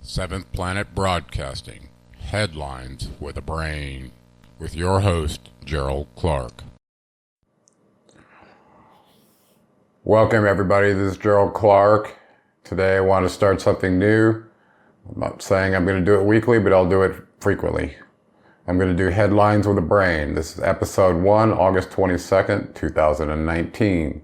Seventh Planet Broadcasting, Headlines with a Brain, with your host, Gerald Clark. Welcome everybody, this is Gerald Clark. Today I want to start something new. I'm not saying I'm going to do it weekly, but I'll do it frequently. I'm going to do Headlines with a Brain. This is episode 1, August 22nd, 2019.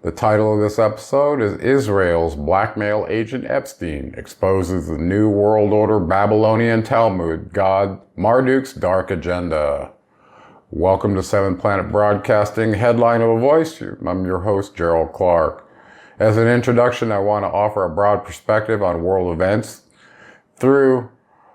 The title of this episode is Israel's Blackmail Agent Epstein exposes the New World Order Babylonian Talmud, God Marduk's Dark Agenda. Welcome to Seventh Planet Broadcasting, Headline of a Voice. I'm your host, Gerald Clark. As an introduction, I want to offer a broad perspective on world events through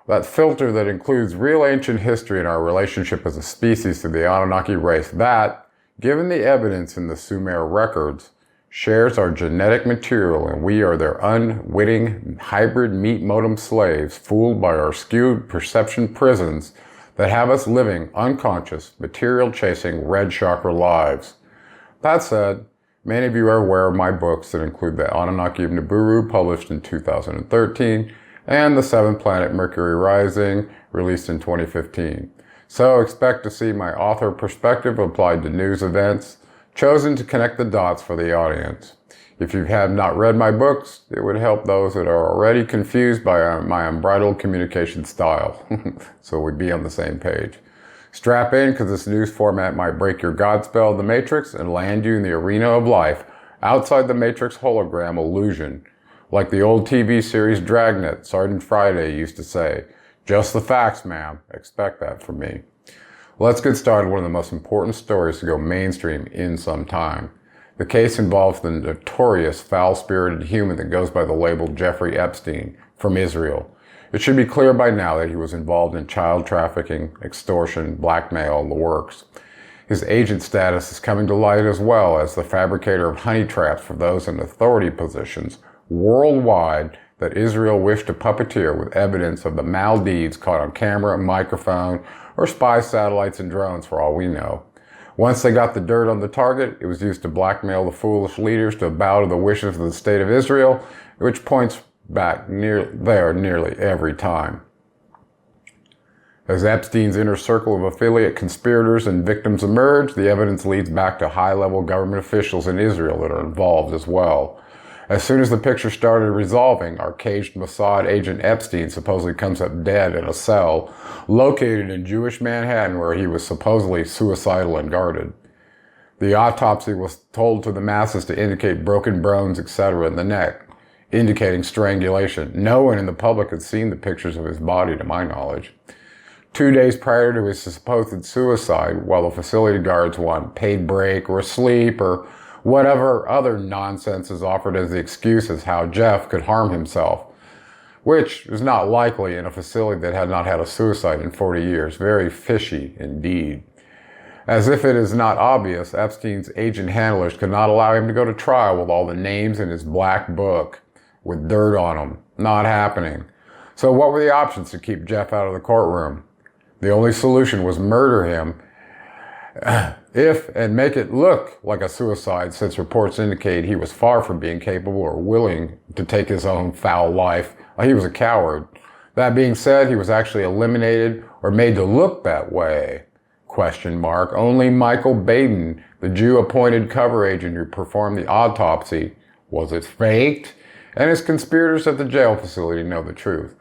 that filter that includes real ancient history and our relationship as a species to the Anunnaki race that, given the evidence in the Sumer records, shares our genetic material, and we are their unwitting hybrid meat modem slaves fooled by our skewed perception prisons that have us living unconscious, material-chasing red chakra lives. That said, many of you are aware of my books that include the Anunnaki of Nibiru, published in 2013, and the Seventh Planet Mercury Rising, released in 2015. So expect to see my author perspective applied to news events, chosen to connect the dots for the audience. If you have not read my books, it would help those that are already confused by my unbridled communication style, so we'd be on the same page. Strap in, because this news format might break your Godspell of the Matrix and land you in the arena of life, outside the Matrix hologram illusion. Like the old TV series Dragnet, Sergeant Friday used to say, "Just the facts, ma'am. Expect that from me." Let's get started with one of the most important stories to go mainstream in some time. The case involves the notorious foul-spirited human that goes by the label Jeffrey Epstein from Israel. It should be clear by now that he was involved in child trafficking, extortion, blackmail, and the works. His agent status is coming to light as well as the fabricator of honey traps for those in authority positions worldwide that Israel wished to puppeteer with evidence of the maldeeds caught on camera, microphone, or spy satellites and drones for all we know. Once they got the dirt on the target, it was used to blackmail the foolish leaders to bow to the wishes of the state of Israel, which points back nearly every time. As Epstein's inner circle of affiliate conspirators and victims emerge, the evidence leads back to high-level government officials in Israel that are involved as well. As soon as the picture started resolving, our caged Mossad agent Epstein supposedly comes up dead in a cell located in Jewish Manhattan where he was supposedly suicidal and guarded. The autopsy was told to the masses to indicate broken bones, etc. in the neck, indicating strangulation. No one in the public had seen the pictures of his body, to my knowledge. 2 days prior to his supposed suicide, while the facility guards want paid break or sleep or whatever other nonsense is offered as the excuse as how Jeff could harm himself, which is not likely in a facility that had not had a suicide in 40 years. Very fishy indeed. As if it is not obvious, Epstein's agent handlers could not allow him to go to trial with all the names in his black book with dirt on them. Not happening. So what were the options to keep Jeff out of the courtroom? The only solution was murder him, and make it look like a suicide, since reports indicate he was far from being capable or willing to take his own foul life. He was a coward. That being said, he was actually eliminated or made to look that way. ? Only Michael Baden, the Jew-appointed cover agent who performed the autopsy, was it faked? And his conspirators at the jail facility know the truth.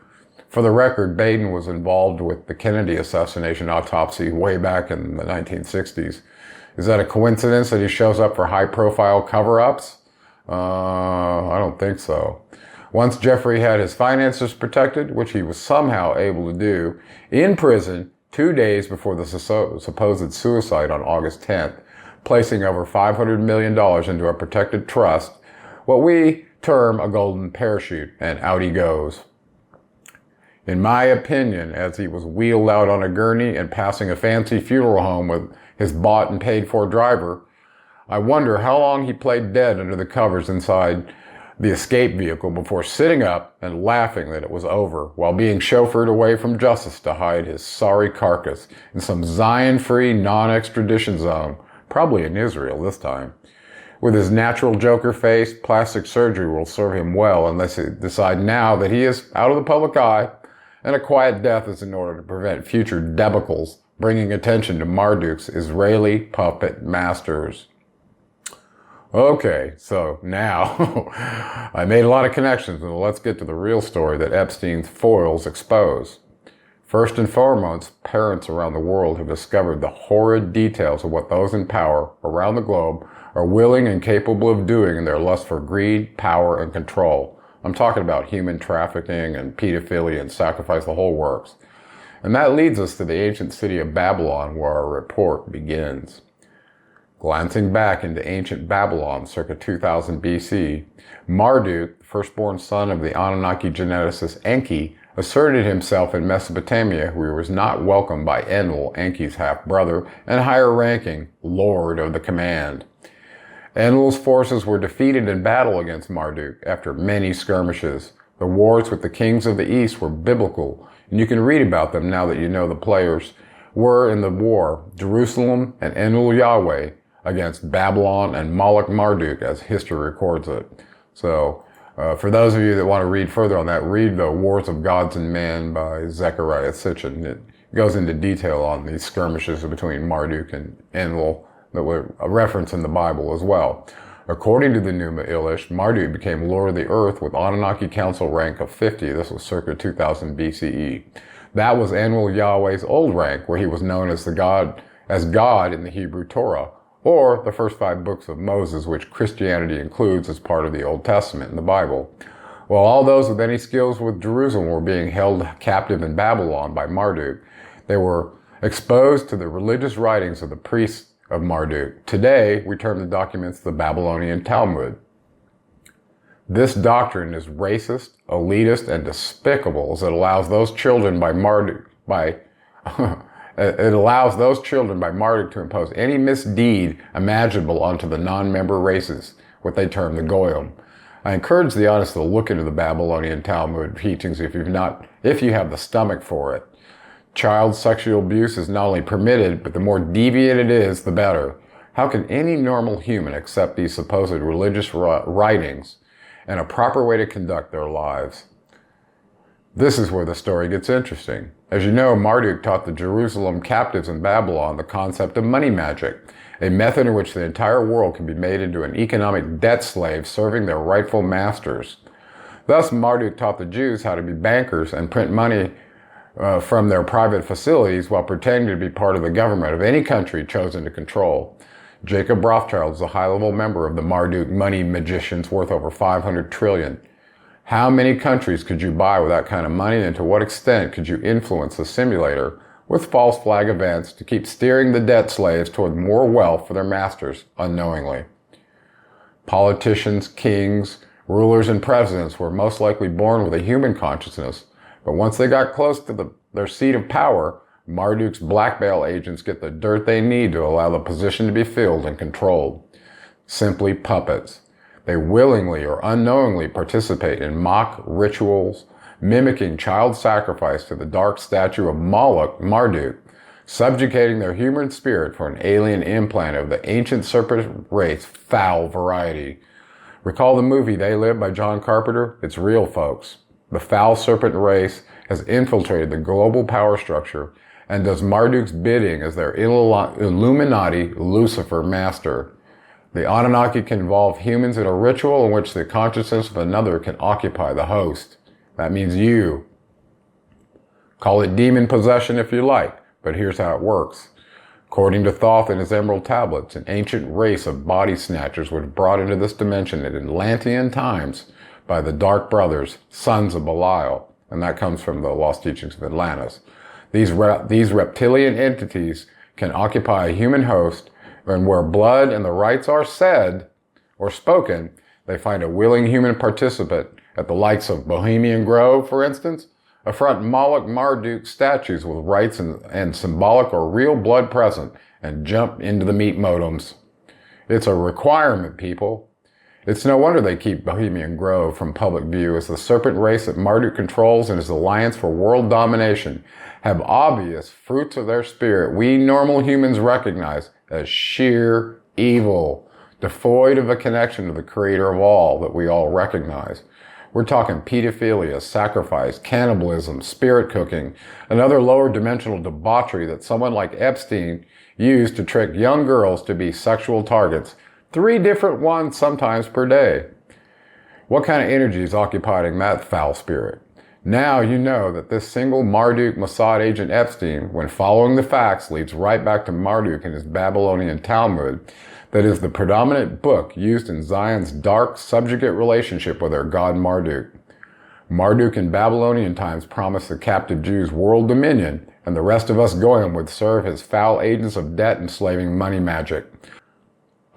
For the record, Baden was involved with the Kennedy assassination autopsy way back in the 1960s. Is that a coincidence that he shows up for high-profile cover-ups? I don't think so. Once Jeffrey had his finances protected, which he was somehow able to do, in prison 2 days before the supposed suicide on August 10th, placing over $500 million into a protected trust, what we term a golden parachute, and out he goes. In my opinion, as he was wheeled out on a gurney and passing a fancy funeral home with his bought and paid for driver, I wonder how long he played dead under the covers inside the escape vehicle before sitting up and laughing that it was over while being chauffeured away from justice to hide his sorry carcass in some Zion-free non-extradition zone, probably in Israel this time. With his natural Joker face, plastic surgery will serve him well unless he decide now that he is out of the public eye, and a quiet death is in order to prevent future debacles bringing attention to Marduk's Israeli puppet masters. Okay, so now I made a lot of connections, and let's get to the real story that Epstein's foils expose. First and foremost, parents around the world have discovered the horrid details of what those in power around the globe are willing and capable of doing in their lust for greed, power, and control. I'm talking about human trafficking and pedophilia and sacrifice, the whole works. And that leads us to the ancient city of Babylon, where our report begins. Glancing back into ancient Babylon, circa 2000 BC, Marduk, the firstborn son of the Anunnaki geneticist Enki, asserted himself in Mesopotamia, where he was not welcomed by Enlil, Enki's half-brother, and higher-ranking Lord of the Command. Enlil's forces were defeated in battle against Marduk after many skirmishes. The wars with the kings of the East were biblical, and you can read about them now that you know the players were in the war, Jerusalem and Enlil Yahweh against Babylon and Moloch Marduk, as history records it. So, for those of you that want to read further on that, read The Wars of Gods and Man by Zechariah Sitchin. It goes into detail on these skirmishes between Marduk and Enlil that were a reference in the Bible as well. According to the Numa Elish, Marduk became Lord of the Earth with Anunnaki Council rank of 50. This was circa 2000 BCE. That was Enlil Yahweh's old rank, where he was known as God in the Hebrew Torah, or the first 5 books of Moses, which Christianity includes as part of the Old Testament in the Bible. While all those with any skills with Jerusalem were being held captive in Babylon by Marduk, they were exposed to the religious writings of the priests of Marduk. Today, we term the documents the Babylonian Talmud. This doctrine is racist, elitist, and despicable, as it allows those children by Marduk to impose any misdeed imaginable onto the non-member races, what they term the Goyim. I encourage the honest to look into the Babylonian Talmud teachings if you have the stomach for it. Child sexual abuse is not only permitted, but the more deviant it is, the better. How can any normal human accept these supposed religious writings and a proper way to conduct their lives? This is where the story gets interesting. As you know, Marduk taught the Jerusalem captives in Babylon the concept of money magic, a method in which the entire world can be made into an economic debt slave serving their rightful masters. Thus, Marduk taught the Jews how to be bankers and print money from their private facilities while pretending to be part of the government of any country chosen to control. Jacob Rothschild is a high-level member of the Marduk money magicians worth over 500 trillion. How many countries could you buy with that kind of money, and to what extent could you influence the simulator with false flag events to keep steering the debt slaves toward more wealth for their masters unknowingly? Politicians, kings, rulers, and presidents were most likely born with a human consciousness, but once they got close to their seat of power, Marduk's blackmail agents get the dirt they need to allow the position to be filled and controlled. Simply puppets. They willingly or unknowingly participate in mock rituals, mimicking child sacrifice to the dark statue of Moloch, Marduk, subjugating their human spirit for an alien implant of the ancient serpent race foul variety. Recall the movie They Live by John Carpenter? It's real, folks. The foul serpent race has infiltrated the global power structure and does Marduk's bidding as their Illuminati Lucifer master. The Anunnaki can involve humans in a ritual in which the consciousness of another can occupy the host. That means you. Call it demon possession if you like, but here's how it works. According to Thoth and his Emerald Tablets, an ancient race of body snatchers was brought into this dimension in Atlantean times by the Dark Brothers, sons of Belial, and that comes from the Lost Teachings of Atlantis. These reptilian entities can occupy a human host, and where blood and the rites are said or spoken, they find a willing human participant at the likes of Bohemian Grove, for instance, affront Moloch Marduk statues with rites and symbolic or real blood present, and jump into the meat modems. It's a requirement, people. It's no wonder they keep Bohemian Grove from public view, as the serpent race that Marduk controls and his alliance for world domination have obvious fruits of their spirit we normal humans recognize as sheer evil. devoid of a connection to the creator of all that we all recognize. We're talking pedophilia, sacrifice, cannibalism, spirit cooking, and other lower dimensional debauchery that someone like Epstein used to trick young girls to be sexual targets, 3 different ones sometimes per day. What kind of energy is occupying that foul spirit? Now you know that this single Marduk Mossad agent Epstein, when following the facts, leads right back to Marduk and his Babylonian Talmud, that is the predominant book used in Zion's dark, subjugate relationship with their god Marduk. Marduk in Babylonian times promised the captive Jews world dominion, and the rest of us Goyim would serve as foul agents of debt enslaving money magic.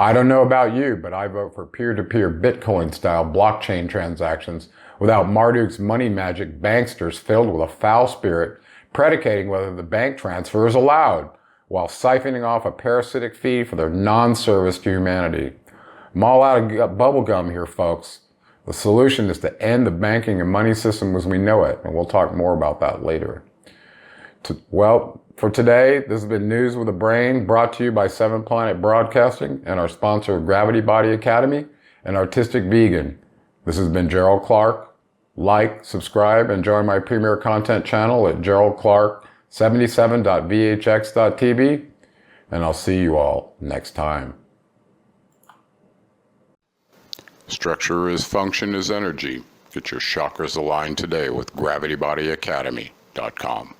I don't know about you, but I vote for peer-to-peer Bitcoin-style blockchain transactions without Marduk's money magic banksters filled with a foul spirit predicating whether the bank transfer is allowed, while siphoning off a parasitic fee for their non-service to humanity. I'm all out of bubblegum here, folks. The solution is to end the banking and money system as we know it, and we'll talk more about that later. Well, for today, this has been News with a Brain, brought to you by 7 Planet Broadcasting and our sponsor, Gravity Body Academy and Artistic Vegan. This has been Gerald Clark. Like, subscribe, and join my premier content channel at geraldclark77.vhx.tv, and I'll see you all next time. Structure is function is energy. Get your chakras aligned today with gravitybodyacademy.com.